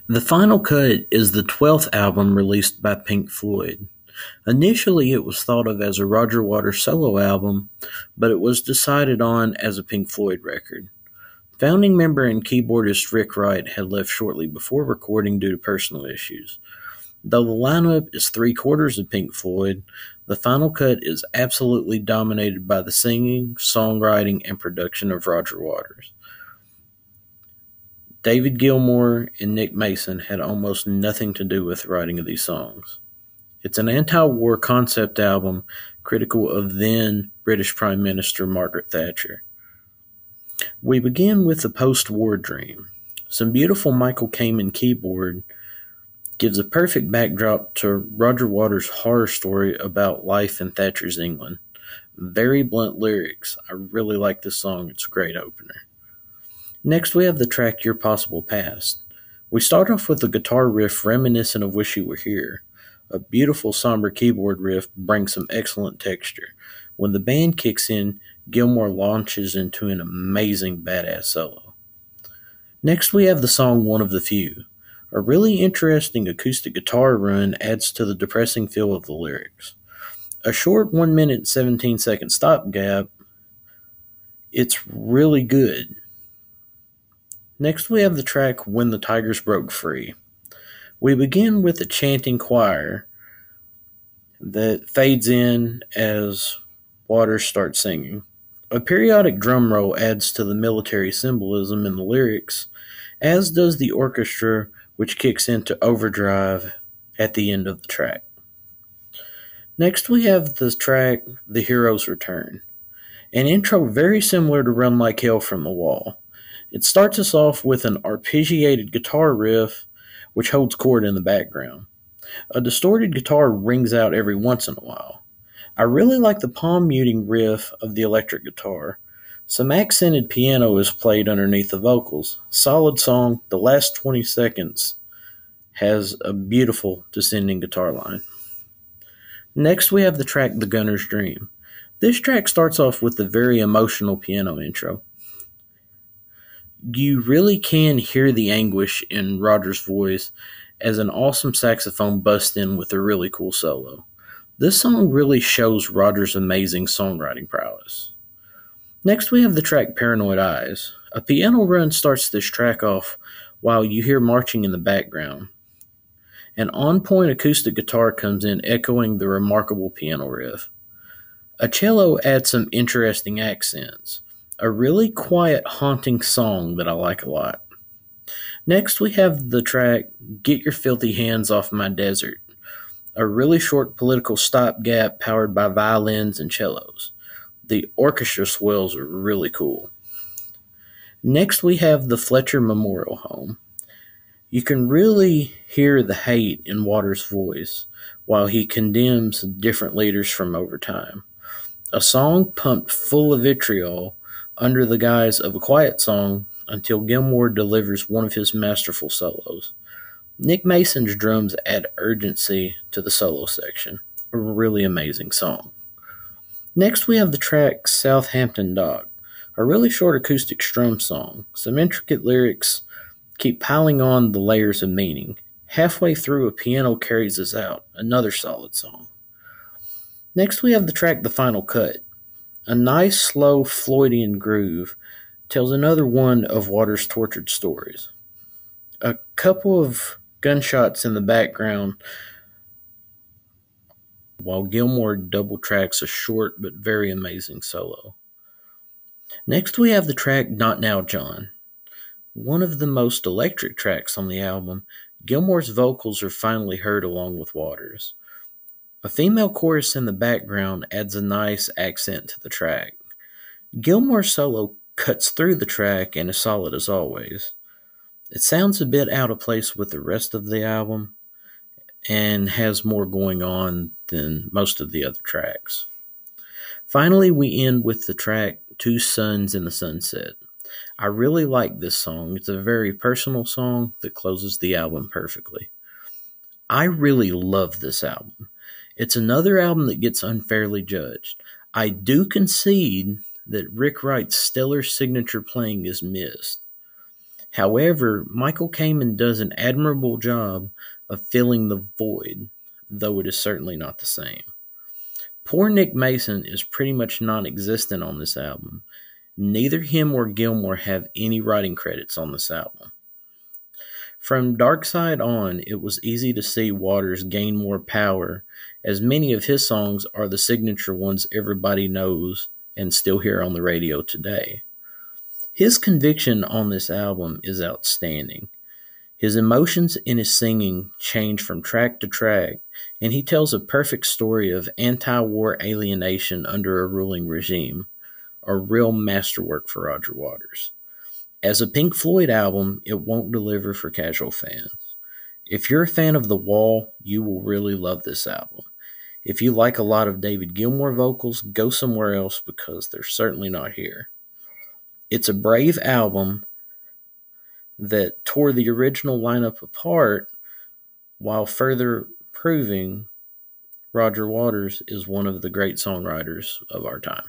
The Final Cut is the 12th album released by Pink Floyd. Initially, it was thought of as a Roger Waters solo album, but it was decided on as a Pink Floyd record. Founding member and keyboardist Rick Wright had left shortly before recording due to personal issues. Though the lineup is three-quarters of Pink Floyd, the Final Cut is absolutely dominated by the singing, songwriting, and production of Roger Waters. David Gilmour and Nick Mason had almost nothing to do with the writing of these songs. It's an anti-war concept album critical of then British Prime Minister Margaret Thatcher. We begin with the post-war dream. Some beautiful Michael Kamen keyboard gives a perfect backdrop to Roger Waters' horror story about life in Thatcher's England. Very blunt lyrics. I really like this song. It's a great opener. Next, we have the track Your Possible Past. We start off with a guitar riff reminiscent of Wish You Were Here. A beautiful somber keyboard riff brings some excellent texture. When the band kicks in, Gilmour launches into an amazing badass solo. Next, we have the song One of the Few. A really interesting acoustic guitar run adds to the depressing feel of the lyrics. A short 1 minute and 17-second stopgap, it's really good. Next, we have the track When the Tigers Broke Free. We begin with a chanting choir that fades in as Waters starts singing. A periodic drum roll adds to the military symbolism in the lyrics, as does the orchestra, which kicks into overdrive at the end of the track. Next, we have the track The Hero's Return, an intro very similar to Run Like Hell from the Wall. It starts us off with an arpeggiated guitar riff, which holds chord in the background. A distorted guitar rings out every once in a while. I really like the palm muting riff of the electric guitar. Some accented piano is played underneath the vocals. Solid song. The last 20 seconds has a beautiful descending guitar line. Next, we have the track The Gunner's Dream. This track starts off with a very emotional piano intro. You really can hear the anguish in Roger's voice as an awesome saxophone busts in with a really cool solo. This song really shows Roger's amazing songwriting prowess. Next, we have the track Paranoid Eyes. A piano run starts this track off while you hear marching in the background. An on-point acoustic guitar comes in echoing the remarkable piano riff. A cello adds some interesting accents. A really quiet, haunting song that I like a lot. Next, we have the track Get Your Filthy Hands Off My Desert, a really short political stopgap powered by violins and cellos. The orchestra swells are really cool. Next, we have the Fletcher Memorial Home. You can really hear the hate in Waters' voice while he condemns different leaders from over time. A song pumped full of vitriol under the guise of a quiet song until Gilmour delivers one of his masterful solos. Nick Mason's drums add urgency to the solo section. A really amazing song. Next, we have the track Southampton Dock, a really short acoustic strum song. Some intricate lyrics keep piling on the layers of meaning. Halfway through, a piano carries us out. Another solid song. Next, we have the track The Final Cut. A nice, slow, Floydian groove tells another one of Waters' tortured stories. A couple of gunshots in the background while Gilmour double tracks a short but very amazing solo. Next, we have the track Not Now, John. One of the most electric tracks on the album, Gilmour's vocals are finally heard along with Waters. A female chorus in the background adds a nice accent to the track. Gilmour's solo cuts through the track and is solid as always. It sounds a bit out of place with the rest of the album and has more going on than most of the other tracks. Finally, we end with the track Two Suns in the Sunset. I really like this song. It's a very personal song that closes the album perfectly. I really love this album. It's another album that gets unfairly judged. I do concede that Rick Wright's stellar signature playing is missed. However, Michael Kamen does an admirable job of filling the void, though it is certainly not the same. Poor Nick Mason is pretty much non existent on this album. Neither him or Gilmour have any writing credits on this album. From Dark Side on, it was easy to see Waters gain more power, as many of his songs are the signature ones everybody knows and still hear on the radio today. His conviction on this album is outstanding. His emotions in his singing change from track to track, and he tells a perfect story of anti-war alienation under a ruling regime, a real masterwork for Roger Waters. As a Pink Floyd album, it won't deliver for casual fans. If you're a fan of The Wall, you will really love this album. If you like a lot of David Gilmour vocals, go somewhere else because they're certainly not here. It's a brave album that tore the original lineup apart while further proving Roger Waters is one of the great songwriters of our time.